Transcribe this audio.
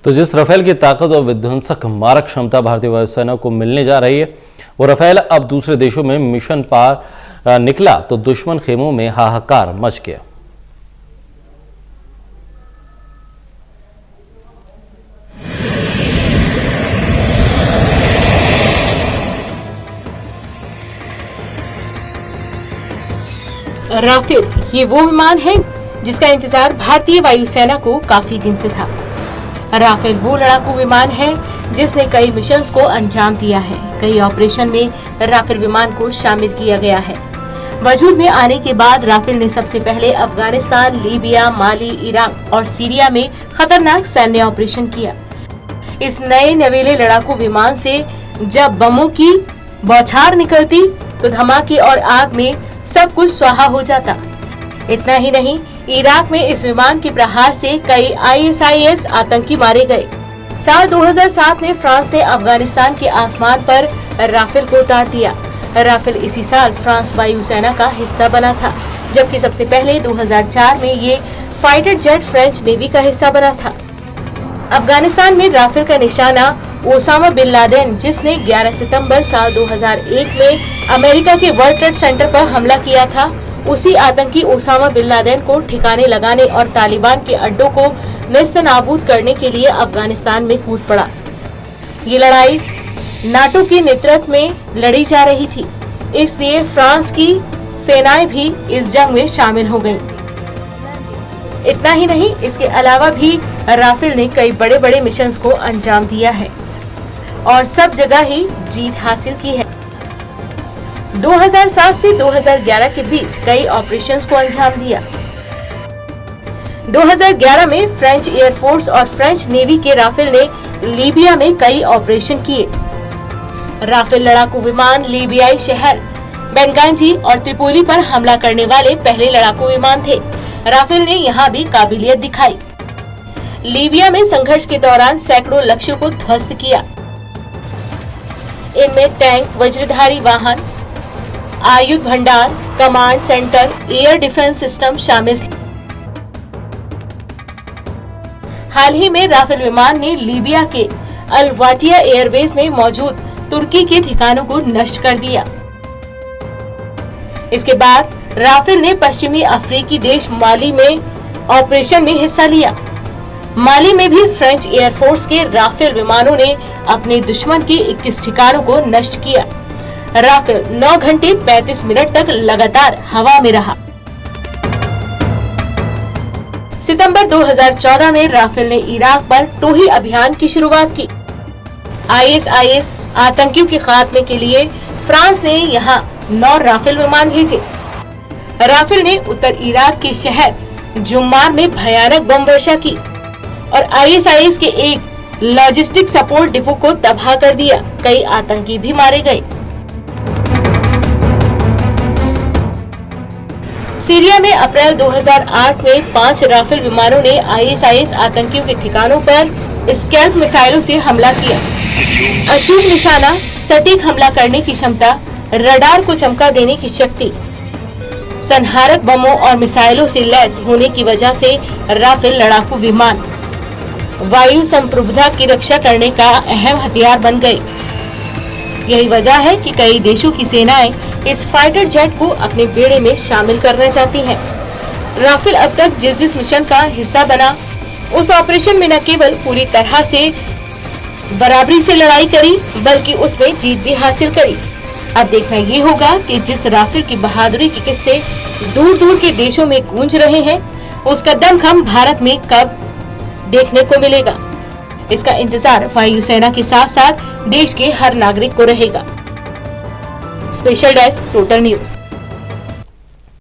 तो जिस राफेल की ताकत और विध्वंसक मारक क्षमता भारतीय वायुसेना को मिलने जा रही है, वो राफेल अब दूसरे देशों में मिशन पार निकला तो दुश्मन खेमों में हाहाकार मच गया। राफेल ये वो विमान है जिसका इंतजार भारतीय वायुसेना को काफी दिन से था। राफेल वो लड़ाकू विमान है जिसने कई मिशंस को अंजाम दिया है। कई ऑपरेशन में राफेल विमान को शामिल किया गया है। वजूद में आने के बाद राफेल ने सबसे पहले अफगानिस्तान, लीबिया, माली, इराक और सीरिया में खतरनाक सैन्य ऑपरेशन किया। इस नए नवेले लड़ाकू विमान से जब बमों की बौछार निकलती तो धमाके और आग में सब कुछ स्वाहा हो जाता। इतना ही नहीं, इराक में इस विमान के प्रहार से कई ISIS आतंकी मारे गए। साल 2007 में फ्रांस ने अफगानिस्तान के आसमान पर राफेल को उतार दिया। राफेल इसी साल फ्रांस वायुसेना का हिस्सा बना था, जबकि सबसे पहले 2004 में ये फाइटर जेट फ्रेंच नेवी का हिस्सा बना था। अफगानिस्तान में राफेल का निशाना ओसामा बिन लादेन, जिसने 11 सितंबर साल 2001 में अमेरिका के वर्ल्ड ट्रेड सेंटर पर हमला किया था, उसी आतंकी ओसामा बिन लादेन को ठिकाने लगाने और तालिबान के अड्डों को नेस्तनाबूद करने के लिए अफगानिस्तान में कूद पड़ा। ये लड़ाई नाटो के नेतृत्व में लड़ी जा रही थी, इसलिए फ्रांस की सेनाएं भी इस जंग में शामिल हो गयी। इतना ही नहीं, इसके अलावा भी राफेल ने कई बड़े बड़े मिशंस को अंजाम दिया है और सब जगह ही जीत हासिल की है। 2007 से 2011 के बीच कई ऑपरेशंस को अंजाम दिया। 2011 में फ्रेंच एयरफोर्स और फ्रेंच नेवी के राफेल ने लीबिया में कई ऑपरेशन किए। राफेल लड़ाकू विमान लीबियाई शहर बेनगाजी और त्रिपोली पर हमला करने वाले पहले लड़ाकू विमान थे। राफेल ने यहाँ भी काबिलियत दिखाई। लीबिया में संघर्ष के दौरान सैकड़ों लक्ष्यों को ध्वस्त किया। इनमें टैंक, वज्रधारी वाहन, आयुध भंडार, command centre, air defence system शामिल थे। हाल ही में राफेल विमान ने लीबिया के अल वाटिया एयरबेस में मौजूद तुर्की के ठिकानों को नष्ट कर दिया। इसके बाद राफेल ने पश्चिमी अफ्रीकी देश माली में ऑपरेशन में हिस्सा लिया। माली में भी फ्रेंच एयरफोर्स के राफेल विमानों ने अपने दुश्मन के 21 ठिकानों को नष्ट किया। राफेल 9 घंटे 35 मिनट तक लगातार हवा में रहा। सितंबर 2014 में राफेल ने इराक पर टोही अभियान की शुरुआत की। ISIS आतंकियों के खात्मे के लिए फ्रांस ने यहाँ 9 राफेल विमान भेजे। राफेल ने उत्तर इराक के शहर जुम्मार में भयानक बम वर्षा की और ISIS के एक लॉजिस्टिक सपोर्ट डिपो को तबाह कर दिया। कई आतंकी भी मारे गए। सीरिया में अप्रैल 2008 में 5 राफेल विमानों ने ISIS आतंकियों के ठिकानों पर स्कैल्प मिसाइलों से हमला किया। अचूक निशाना, सटीक हमला करने की क्षमता, रडार को चमका देने की शक्ति, संहारक बमों और मिसाइलों से लैस होने की वजह से राफेल लड़ाकू विमान वायु संप्रभुता की रक्षा करने का अहम हथियार बन गए। यही वजह है कि कई देशों की सेनाएं इस फाइटर जेट को अपने बेड़े में शामिल करना चाहती हैं। राफेल अब तक जिस मिशन का हिस्सा बना, उस ऑपरेशन में न केवल पूरी तरह से बराबरी से लड़ाई करी, बल्कि उसमें जीत भी हासिल करी। अब देखना ये होगा कि जिस राफेल की बहादुरी के किस्से दूर दूर के देशों में गूंज रहे हैं, उसका दमखम भारत में कब देखने को मिलेगा। इसका इंतजार वायुसेना के साथ साथ देश के हर नागरिक को रहेगा। Special desk, total news.